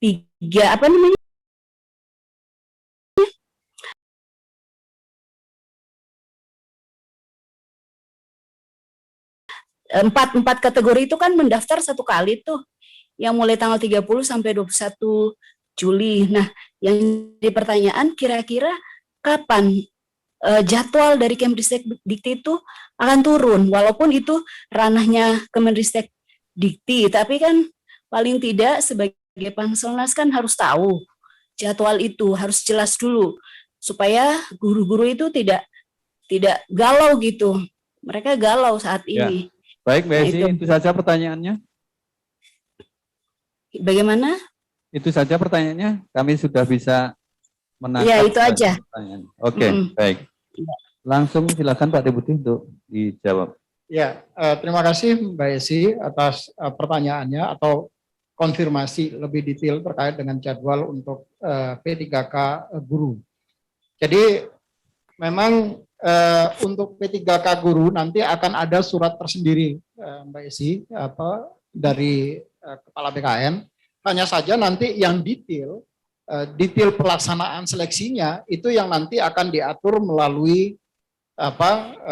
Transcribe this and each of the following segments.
tiga apa namanya, empat kategori itu kan mendaftar satu kali tuh, yang mulai tanggal 30 sampai 21 Juli. Nah, yang di pertanyaan kira-kira kapan jadwal dari Kemristek Dikti itu akan turun, walaupun itu ranahnya Kemenristek Dikti, tapi kan paling tidak sebagai Panselnas kan harus tahu jadwal itu, harus jelas dulu supaya guru-guru itu tidak galau gitu. Mereka galau saat ini. Baik, Mbak Esi, itu saja pertanyaannya. Bagaimana? Itu saja pertanyaannya. Kami sudah bisa menangkap. Ya, itu aja. Oke, baik. Langsung silakan Pak Deputi untuk dijawab. Ya, terima kasih Mbak Esi atas pertanyaannya atau konfirmasi lebih detail terkait dengan jadwal untuk P3K guru. Jadi memang untuk P3K guru nanti akan ada surat tersendiri Mbak Esi dari Kepala BKN. Hanya saja nanti yang detail pelaksanaan seleksinya itu yang nanti akan diatur melalui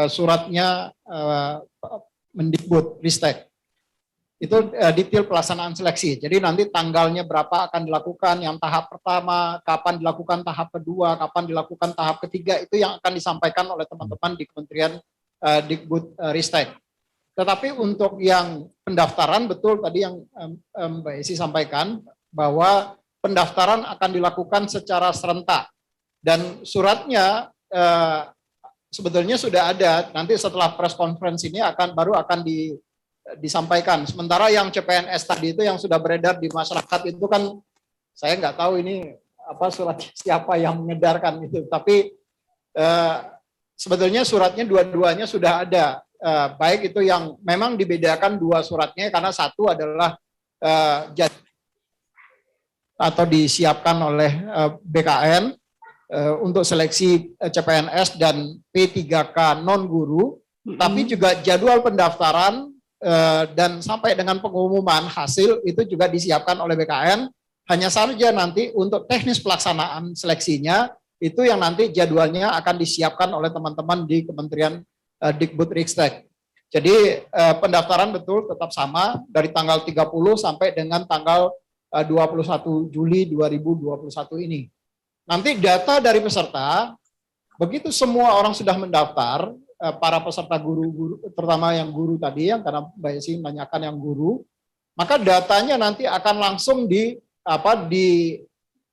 suratnya Mendikbud Ristek. Itu detail pelaksanaan seleksi. Jadi nanti tanggalnya berapa akan dilakukan, yang tahap pertama, kapan dilakukan tahap kedua, kapan dilakukan tahap ketiga, itu yang akan disampaikan oleh teman-teman di Kementerian Dikbud Ristek. Tetapi untuk yang pendaftaran, betul tadi yang Mbak Esi sampaikan, bahwa pendaftaran akan dilakukan secara serentak. Dan suratnya sebetulnya sudah ada, nanti setelah press conference ini baru akan disampaikan. Sementara yang CPNS tadi itu yang sudah beredar di masyarakat itu kan, saya nggak tahu ini surat siapa yang mengedarkan itu. Tapi sebetulnya suratnya dua-duanya sudah ada. Baik itu yang memang dibedakan dua suratnya, karena satu adalah atau disiapkan oleh BKN untuk seleksi CPNS dan P3K non-guru, tapi juga jadwal pendaftaran dan sampai dengan pengumuman hasil itu juga disiapkan oleh BKN. Hanya saja nanti untuk teknis pelaksanaan seleksinya, itu yang nanti jadwalnya akan disiapkan oleh teman-teman di Kementerian Dikbud Ristek. Jadi pendaftaran betul tetap sama dari tanggal 30 sampai dengan tanggal 21 Juli 2021 ini. Nanti data dari peserta, begitu semua orang sudah mendaftar, para peserta guru-guru, terutama yang guru tadi, yang karena Mbak Esi menanyakan yang guru, maka datanya nanti akan langsung di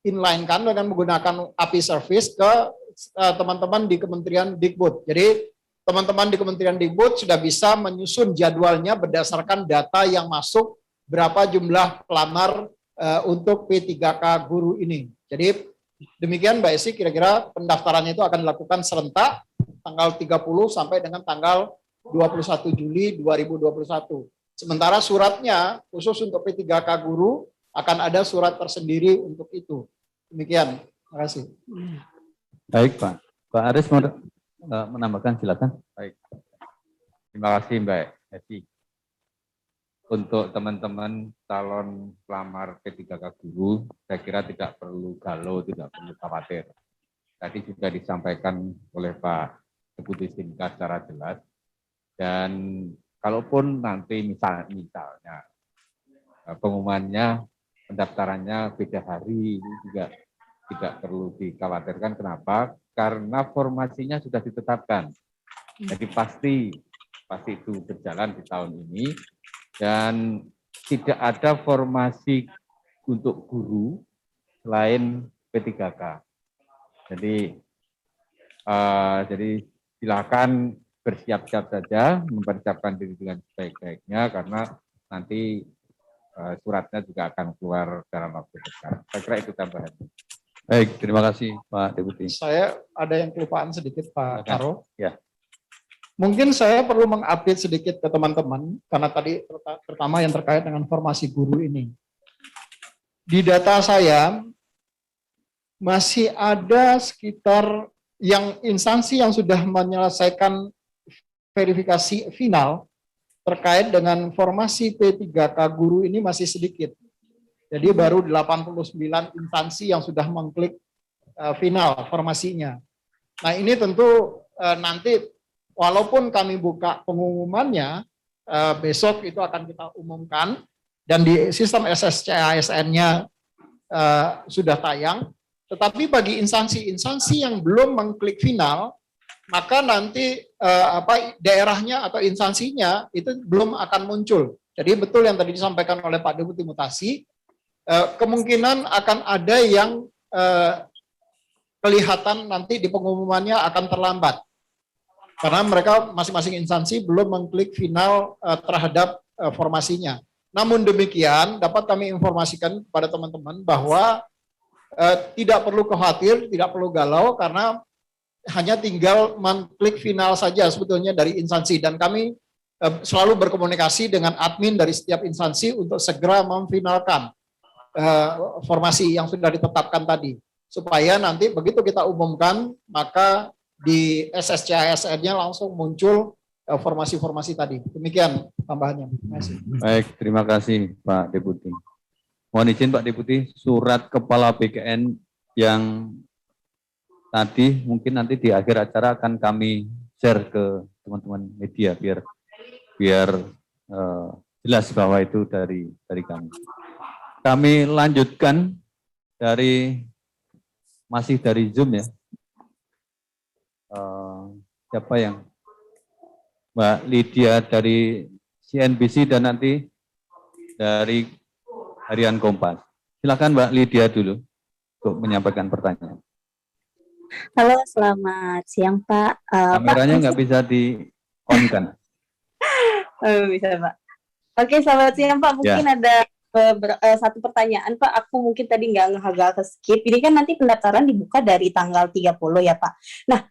inline-kan dengan menggunakan API service ke teman-teman di Kementerian Dikbud. Jadi teman-teman di Kementerian Dikbud sudah bisa menyusun jadwalnya berdasarkan data yang masuk, berapa jumlah pelamar untuk P3K guru ini. Jadi demikian Mbak Esi, kira-kira pendaftarannya itu akan dilakukan serentak tanggal 30 sampai dengan tanggal 21 Juli 2021. Sementara suratnya khusus untuk P3K guru akan ada surat tersendiri untuk itu. Demikian. Terima kasih. Baik Pak. Pak Aris mau menambahkan, silakan. Baik. Terima kasih Mbak Esi. Untuk teman-teman calon pelamar P3K guru, saya kira tidak perlu galau, tidak perlu khawatir. Tadi juga disampaikan oleh Pak Deputi Sinka secara jelas. Dan kalaupun nanti misalnya pengumumannya, pendaftarannya beda hari, ini juga tidak perlu dikhawatirkan. Kenapa? Karena formasinya sudah ditetapkan. Jadi pasti itu berjalan di tahun ini. Dan tidak ada formasi untuk guru selain P3K. Jadi silakan bersiap-siap saja, mempersiapkan diri dengan sebaik-baiknya, karena nanti suratnya juga akan keluar dalam waktu dekat. Saya kira itu tambahan. Baik, terima kasih Pak Deputi. Saya ada yang kelupaan sedikit Pak Karo. Ya. Mungkin saya perlu mengupdate sedikit ke teman-teman, karena tadi pertama yang terkait dengan formasi guru ini. Di data saya, masih ada sekitar yang instansi yang sudah menyelesaikan verifikasi final terkait dengan formasi P3K guru ini masih sedikit. Jadi baru 89 instansi yang sudah mengklik final formasinya. Nah ini tentu nanti walaupun kami buka pengumumannya, besok itu akan kita umumkan dan di sistem SSCASN-nya sudah tayang, tetapi bagi instansi-instansi yang belum mengklik final, maka nanti daerahnya atau instansinya itu belum akan muncul. Jadi betul yang tadi disampaikan oleh Pak Deputi Mutasi, kemungkinan akan ada yang kelihatan nanti di pengumumannya akan terlambat. Karena mereka masing-masing instansi belum mengklik final terhadap formasinya. Namun demikian dapat kami informasikan kepada teman-teman bahwa tidak perlu khawatir, tidak perlu galau karena hanya tinggal mengklik final saja sebetulnya dari instansi dan kami selalu berkomunikasi dengan admin dari setiap instansi untuk segera memfinalkan formasi yang sudah ditetapkan tadi supaya nanti begitu kita umumkan maka di SSCASN-nya langsung muncul formasi-formasi tadi. Demikian tambahannya. Terima kasih. Baik, terima kasih Pak Deputi. Mohon izin Pak Deputi, surat Kepala BKN yang tadi mungkin nanti di akhir acara akan kami share ke teman-teman media biar jelas bahwa itu dari kami. Kami lanjutkan masih dari Zoom ya. Siapa yang Mbak Lydia dari CNBC dan nanti dari Harian Kompas. Silakan Mbak Lydia dulu untuk menyampaikan pertanyaan. Halo, selamat siang Pak. Kameranya nggak bisa di-on-kan. Bisa Pak. Oke, selamat siang Pak. Mungkin ada satu pertanyaan Pak. Aku mungkin tadi agak ke skip. Ini kan nanti pendaftaran dibuka dari tanggal 30 ya Pak. Nah,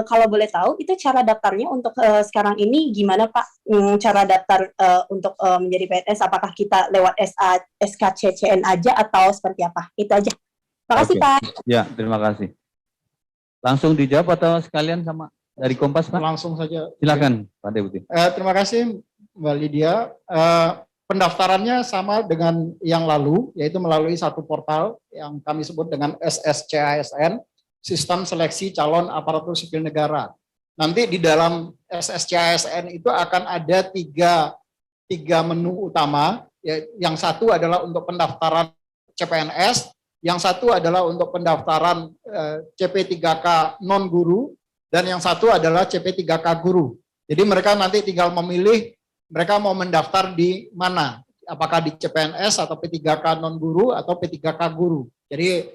kalau boleh tahu itu cara daftarnya untuk sekarang ini gimana Pak? Cara daftar untuk menjadi PNS, apakah kita lewat SKCCN aja atau seperti apa? Itu aja. Terima kasih Pak. Ya, terima kasih. Langsung dijawab atau sekalian sama dari Kompas Pak? Langsung saja. Silakan Pak Deputi. Terima kasih Mbak Lydia. Pendaftarannya sama dengan yang lalu, yaitu melalui satu portal yang kami sebut dengan SSCASN, Sistem Seleksi Calon Aparatur Sipil Negara. Nanti di dalam SSCASN itu akan ada tiga menu utama. Yang satu adalah untuk pendaftaran CPNS, yang satu adalah untuk pendaftaran CP3K non-guru, dan yang satu adalah CP3K guru. Jadi mereka nanti tinggal memilih mereka mau mendaftar di mana, apakah di CPNS atau P3K non-guru atau P3K guru. Jadi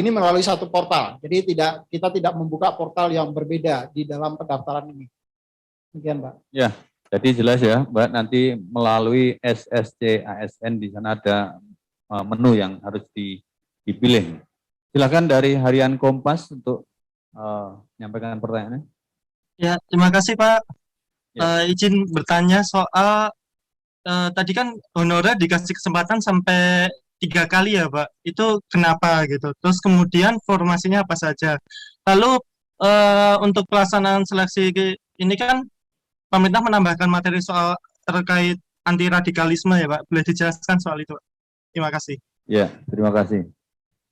ini melalui satu portal, jadi kita tidak membuka portal yang berbeda di dalam pendaftaran ini. Demikian Pak. Ya, jadi jelas ya Mbak, nanti melalui SSCASN di sana ada menu yang harus dipilih. Silakan dari Harian Kompas untuk menyampaikan pertanyaannya. Ya, terima kasih Pak. Izin bertanya soal tadi kan honorer dikasih kesempatan sampai 3 kali ya Pak. Itu kenapa gitu? Terus kemudian formasinya apa saja? Lalu untuk pelaksanaan seleksi ini kan pemerintah menambahkan materi soal terkait anti radikalisme ya Pak. Boleh dijelaskan soal itu Pak? Terima kasih. Ya, terima kasih.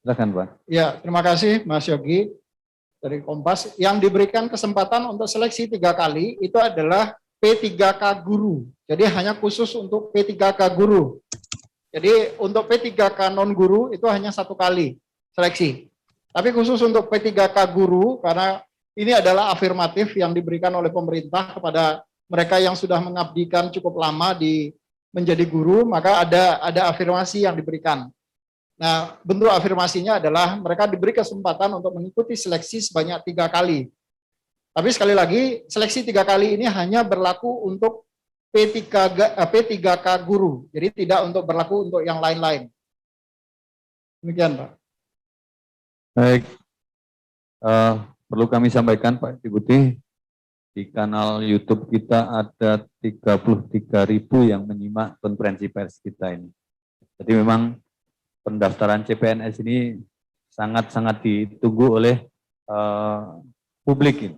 Silakan Pak. Ya, terima kasih Mas Yogi dari Kompas. Yang diberikan kesempatan untuk seleksi 3 kali itu adalah P3K guru. Jadi hanya khusus untuk P3K guru. Jadi untuk P3K non guru itu hanya 1 kali seleksi. Tapi khusus untuk P3K guru karena ini adalah afirmatif yang diberikan oleh pemerintah kepada mereka yang sudah mengabdikan cukup lama menjadi guru, maka ada afirmasi yang diberikan. Nah, bentuk afirmasinya adalah mereka diberi kesempatan untuk mengikuti seleksi sebanyak 3 kali. Tapi sekali lagi, seleksi 3 kali ini hanya berlaku untuk P3K guru, jadi tidak untuk berlaku untuk yang lain-lain. Demikian, Pak. Baik, perlu kami sampaikan Pak Deputi, di kanal YouTube kita ada 33.000 yang menyimak konferensi pers kita ini. Jadi memang pendaftaran CPNS ini sangat-sangat ditunggu oleh publik ini.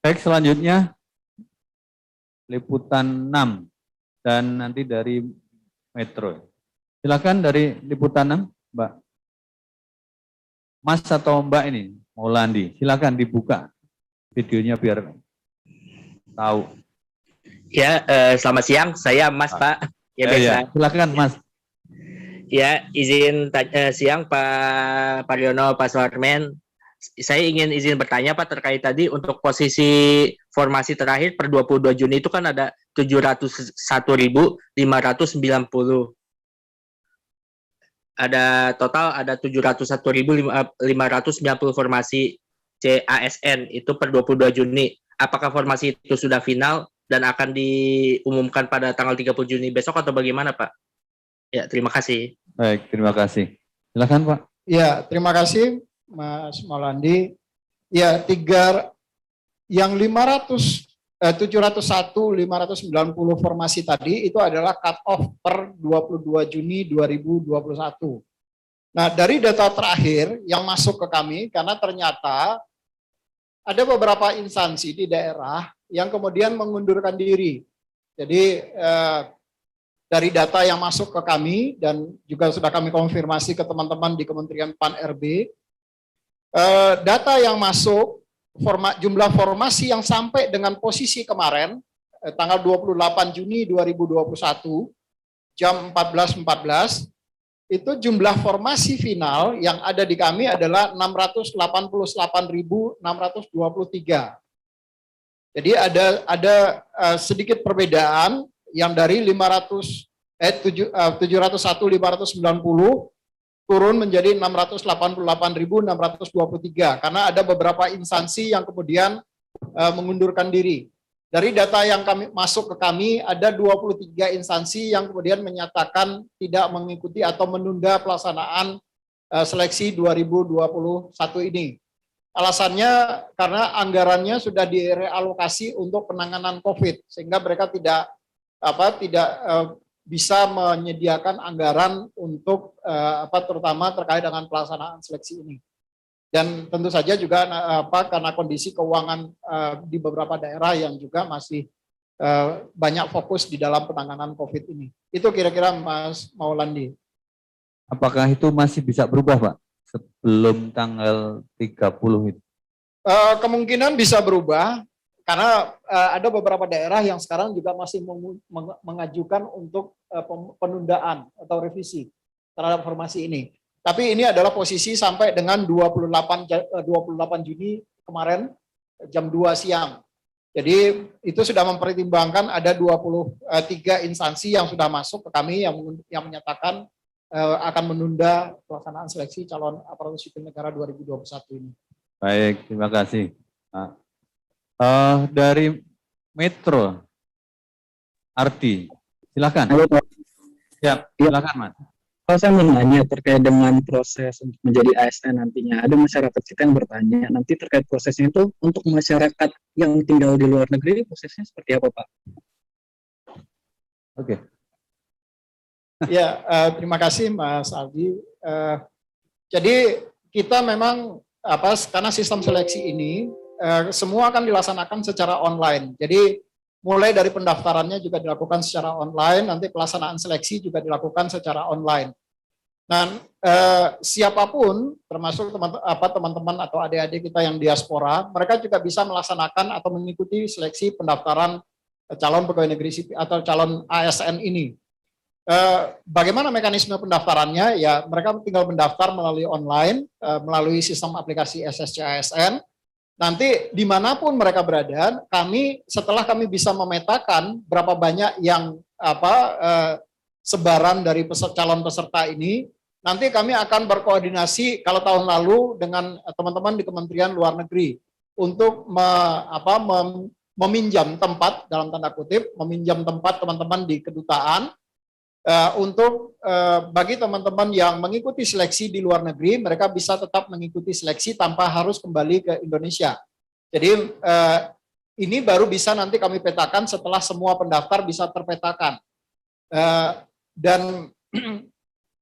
Baik, selanjutnya liputan 6 dan nanti dari Metro. Silakan dari liputan 6, Mbak. Mas atau Mbak ini, Maulandi, silakan dibuka videonya biar tahu. Ya, selamat siang. Saya Mas, Pak. Ya, biasa. Ya, silakan Mas. Ya, izin siang Pak Pariono, Pak Suarmen. Saya ingin izin bertanya Pak terkait tadi untuk posisi formasi terakhir per 22 Juni itu kan ada 701.590. Ada total ada 701.590 formasi CASN itu per 22 Juni. Apakah formasi itu sudah final dan akan diumumkan pada tanggal 30 Juni besok atau bagaimana Pak? Ya, terima kasih. Baik, terima kasih. Silakan Pak. Ya, terima kasih Mas Maulandi. Ya, yang 701.590 formasi tadi itu adalah cut off per 22 Juni 2021. Nah, dari data terakhir yang masuk ke kami, karena ternyata ada beberapa instansi di daerah yang kemudian mengundurkan diri. Jadi dari data yang masuk ke kami dan juga sudah kami konfirmasi ke teman-teman di Kementerian PAN-RB, data yang masuk, jumlah formasi yang sampai dengan posisi kemarin, tanggal 28 Juni 2021, jam 14.14, itu jumlah formasi final yang ada di kami adalah 688.623. Jadi ada sedikit perbedaan yang dari 701.590 turun menjadi 688.623 karena ada beberapa instansi yang kemudian mengundurkan diri. Dari data yang kami masuk ke kami ada 23 instansi yang kemudian menyatakan tidak mengikuti atau menunda pelaksanaan seleksi 2021 ini. Alasannya karena anggarannya sudah direalokasi untuk penanganan COVID sehingga mereka tidak bisa menyediakan anggaran untuk terutama terkait dengan pelaksanaan seleksi ini. Dan tentu saja juga karena kondisi keuangan di beberapa daerah yang juga masih banyak fokus di dalam penanganan COVID ini. Itu kira-kira Mas Maulandi. Apakah itu masih bisa berubah Pak sebelum tanggal 30 itu? Kemungkinan bisa berubah. Karena ada beberapa daerah yang sekarang juga masih mengajukan untuk penundaan atau revisi terhadap formasi ini. Tapi ini adalah posisi sampai dengan 28 Juni kemarin jam 2 siang. Jadi itu sudah mempertimbangkan ada 23 instansi yang sudah masuk ke kami yang menyatakan akan menunda pelaksanaan seleksi calon aparatur sipil negara 2021 ini. Baik, terima kasih. Nah, dari Metro, Arti, silakan. Halo Pak. Ya, silakan Mas. Kalau saya mau nanya terkait dengan proses untuk menjadi ASN nantinya, ada masyarakat kita yang bertanya, nanti terkait prosesnya itu untuk masyarakat yang tinggal di luar negeri, prosesnya seperti apa Pak? Oke. Ya, terima kasih Mas Aldi. Jadi kita memang karena sistem seleksi ini semua akan dilaksanakan secara online. Jadi mulai dari pendaftarannya juga dilakukan secara online, nanti pelaksanaan seleksi juga dilakukan secara online. Nah, siapapun termasuk teman-teman atau adik-adik kita yang diaspora, mereka juga bisa melaksanakan atau mengikuti seleksi pendaftaran calon pegawai negeri sipil atau calon ASN ini. Bagaimana mekanisme pendaftarannya? Ya, mereka tinggal mendaftar melalui online, melalui sistem aplikasi SSC ASN. Nanti dimanapun mereka berada, setelah kami bisa memetakan berapa banyak yang sebaran dari calon peserta ini, nanti kami akan berkoordinasi kalau tahun lalu dengan teman-teman di Kementerian Luar Negeri untuk meminjam tempat dalam tanda kutip, meminjam tempat teman-teman di kedutaan untuk bagi teman-teman yang mengikuti seleksi di luar negeri, mereka bisa tetap mengikuti seleksi tanpa harus kembali ke Indonesia. Jadi ini baru bisa nanti kami petakan setelah semua pendaftar bisa terpetakan. Dan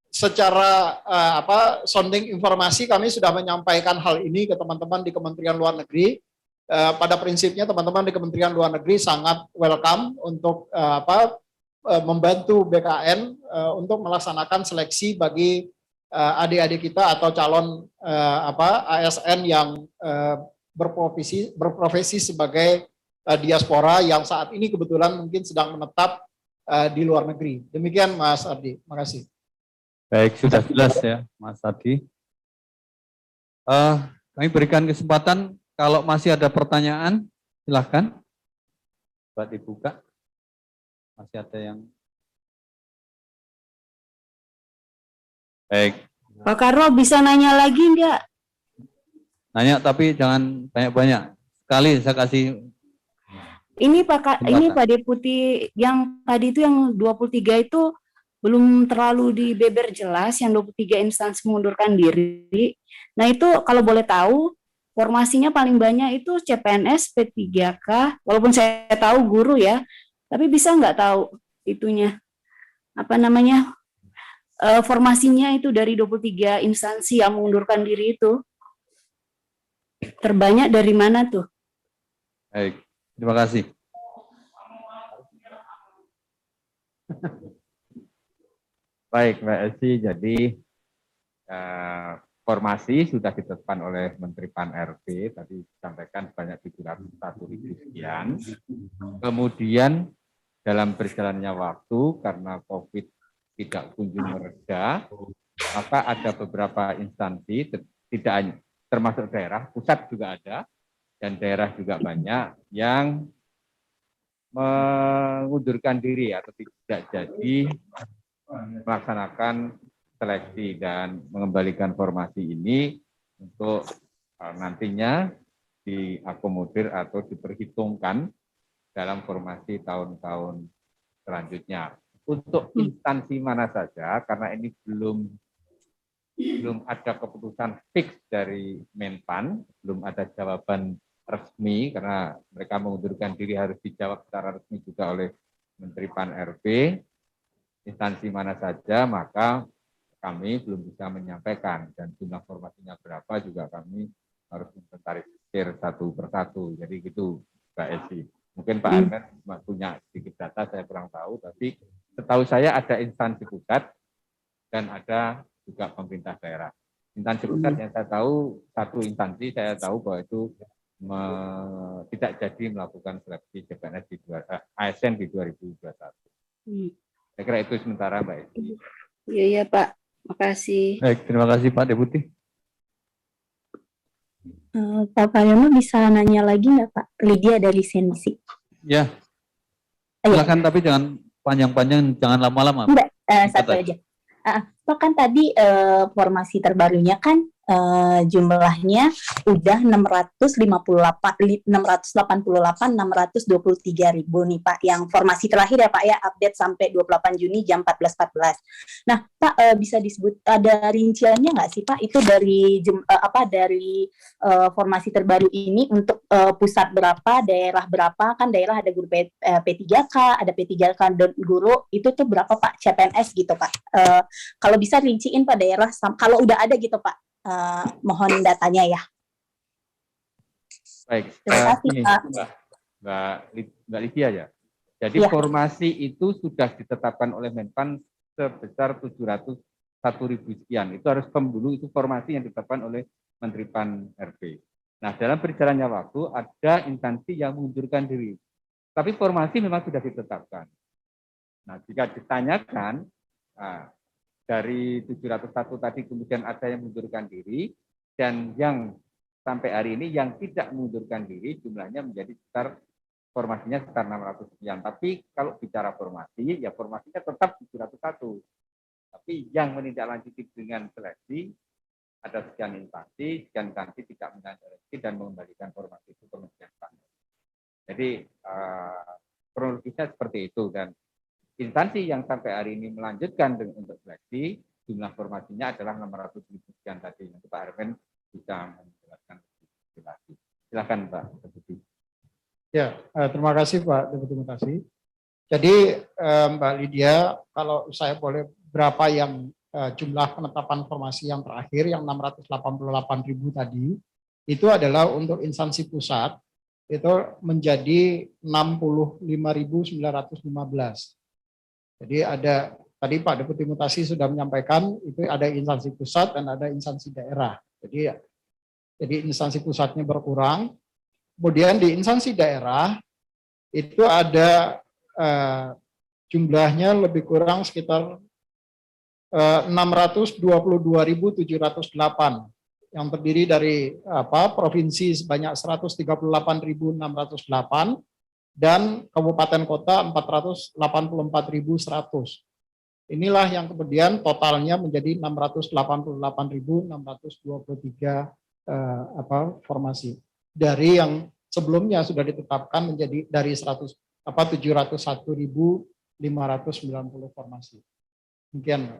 secara sounding informasi kami sudah menyampaikan hal ini ke teman-teman di Kementerian Luar Negeri. Pada prinsipnya teman-teman di Kementerian Luar Negeri sangat welcome untuk membantu BKN untuk melaksanakan seleksi bagi adik-adik kita atau calon ASN yang berprofesi sebagai diaspora yang saat ini kebetulan mungkin sedang menetap di luar negeri. Demikian Mas Ardi. Terima kasih. Baik, sudah jelas ya Mas Ardi. Kami berikan kesempatan kalau masih ada pertanyaan, silahkan. Buat dibuka. Masih ada yang... Baik. Pak Karno bisa nanya lagi enggak? Nanya tapi jangan banyak-banyak. Sekali saya kasih... Ini Pak Deputi yang tadi itu yang 23 itu belum terlalu dibeber jelas, yang 23 instansi mengundurkan diri. Nah itu kalau boleh tahu, formasinya paling banyak itu CPNS, P3K, walaupun saya tahu guru ya, tapi bisa nggak tahu itunya, formasinya itu dari 23 instansi yang mengundurkan diri itu, terbanyak dari mana tuh? Baik, terima kasih. Baik, Mbak Elsi, jadi formasi sudah ditetapkan oleh Menteri Pan-RB, tadi disampaikan sebanyak 701.000 sekian. Kemudian dalam berjalannya waktu, karena COVID tidak kunjung mereda, maka ada beberapa instansi, tidak hanya termasuk daerah, pusat juga ada, dan daerah juga banyak, yang mengundurkan diri atau tidak jadi melaksanakan seleksi dan mengembalikan formasi ini untuk nantinya diakomodir atau diperhitungkan dalam formasi tahun-tahun selanjutnya. Untuk instansi mana saja, karena ini belum ada keputusan fix dari Menpan, belum ada jawaban resmi, karena mereka mengundurkan diri harus dijawab secara resmi juga oleh Menteri Pan-RB, instansi mana saja, maka kami belum bisa menyampaikan, dan jumlah formasinya berapa juga kami harus inventarisir satu persatu. Jadi gitu Mbak Esi. Mungkin Pak Armen punya sedikit data, saya kurang tahu, tapi setahu saya ada instansi pusat dan ada juga pemerintah daerah. Instansi pusat yang saya tahu, satu instansi saya tahu bahwa itu tidak jadi melakukan seleksi CPNS di ASN di 2021. Saya kira itu sementara Mbak Esi. Iya Pak, makasih. Baik, terima kasih Pak Deputi. Pak Pariono bisa nanya lagi nggak Pak? Lydia dari Sensi. Ya, silakan tapi jangan panjang-panjang, jangan lama-lama. Enggak, satu aja. Pak kan tadi formasi terbarunya kan jumlahnya udah 688.623.000 nih Pak, yang formasi terakhir ya Pak ya, update sampai 28 Juni jam 14.14. Nah Pak, bisa disebut ada rinciannya nggak sih Pak, itu dari dari formasi terbaru ini untuk pusat berapa, daerah berapa, kan daerah ada guru P3K, ada P3K dan guru, itu tuh berapa Pak CPNS gitu Pak, kalau bisa rinciin Pak daerah, kalau udah ada gitu Pak. Mohon datanya ya. Baik, terima kasih Pak. Mbak Lydia ya. Jadi formasi itu sudah ditetapkan oleh Menpan sebesar 701.000 sekian. Itu harus pembulu, itu formasi yang ditetapkan oleh Menteri Pan-RB. Nah, dalam berjalannya waktu ada instansi yang mengundurkan diri. Tapi formasi memang sudah ditetapkan. Nah, jika ditanyakan, dari 701 tadi kemudian ada yang mengundurkan diri, dan yang sampai hari ini yang tidak mengundurkan diri jumlahnya menjadi sekitar formasinya sekitar 600 sekian. Tapi kalau bicara formasi, ya formasinya tetap 701. Tapi yang menindaklanjuti dengan seleksi ada sekian instansi tidak menindaklanjuti dan mengembalikan formasi itu kemudian. Jadi kronologisnya seperti itu, dan instansi yang sampai hari ini melanjutkan untuk seleksi, jumlah formasinya adalah 600.000 sekian tadi. Nanti Pak Armen bisa menjelaskan lebih lagi. Silakan Pak Deputi. Ya, terima kasih Pak Deputi Mutasi. Jadi Mbak Lydia, kalau saya boleh, berapa yang jumlah penetapan formasi yang terakhir yang 688.000 tadi, itu adalah untuk instansi pusat, itu menjadi 65.915. Jadi ada, tadi Pak Deputi Mutasi sudah menyampaikan, itu ada instansi pusat dan ada instansi daerah. Jadi instansi pusatnya berkurang, kemudian di instansi daerah itu ada jumlahnya lebih kurang sekitar 622.708 yang terdiri dari provinsi sebanyak 138.608 dan kabupaten kota 484.100. Inilah yang kemudian totalnya menjadi 688.623 formasi. Dari yang sebelumnya sudah ditetapkan menjadi dari 701.590 formasi. Demikian.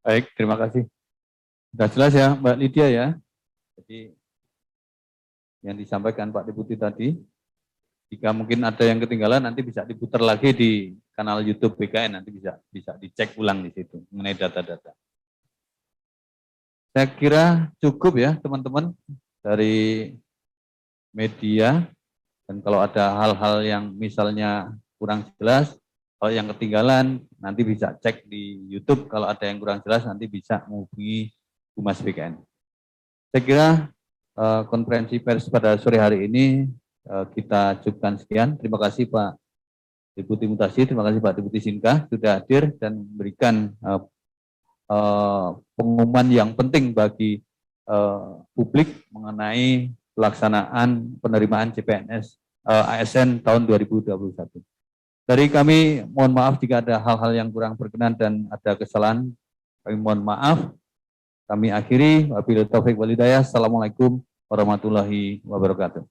Baik, terima kasih. Sudah jelas ya Mbak Lydia ya. Jadi yang disampaikan Pak Deputi tadi, jika mungkin ada yang ketinggalan nanti bisa diputar lagi di kanal YouTube BKN, nanti bisa dicek ulang di situ mengenai data-data. Saya kira cukup ya teman-teman dari media, dan kalau ada hal-hal yang misalnya kurang jelas, kalau yang ketinggalan nanti bisa cek di YouTube, kalau ada yang kurang jelas nanti bisa menghubungi Humas BKN. Saya kira konferensi pers pada sore hari ini kita cukupkan sekian. Terima kasih Pak Deputi Mutasi, terima kasih Pak Deputi Sinka sudah hadir dan memberikan pengumuman yang penting bagi publik mengenai pelaksanaan penerimaan CPNS ASN tahun 2021. Dari kami mohon maaf jika ada hal-hal yang kurang berkenan dan ada kesalahan, kami mohon maaf. Kami akhiri, wabillahi taufiq wal hidayah. Assalamualaikum warahmatullahi wabarakatuh.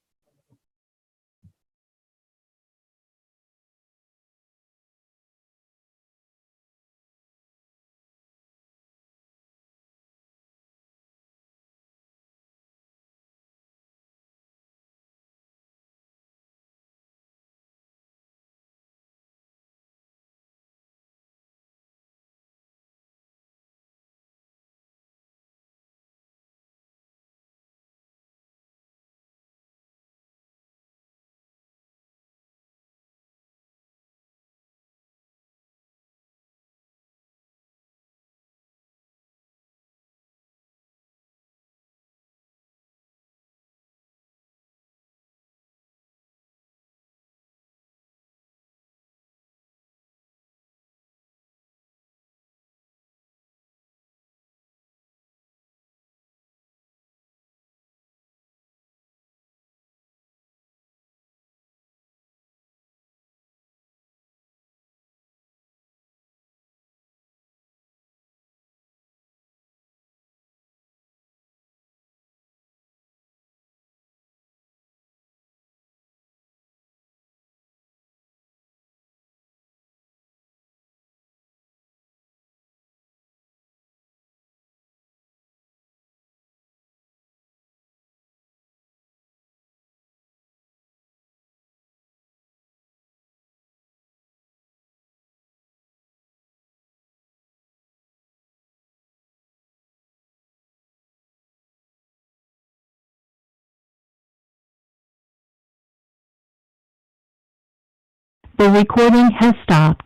The recording has stopped.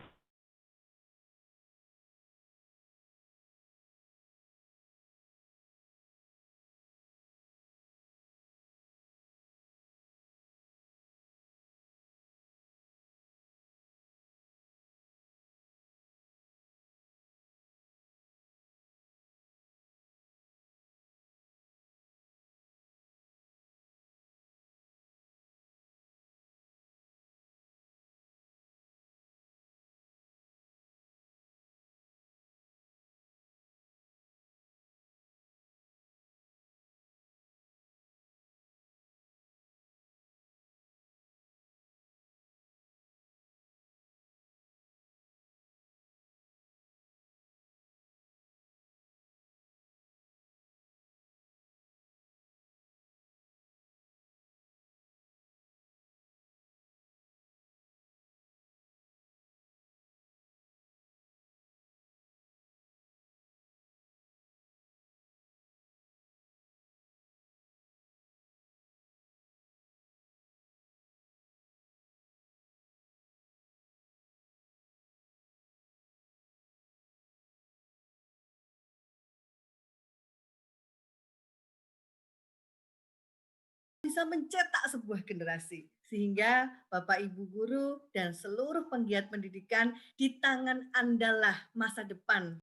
bisa mencetak sebuah generasi. Sehingga Bapak Ibu guru dan seluruh penggiat pendidikan, di tangan Andalah masa depan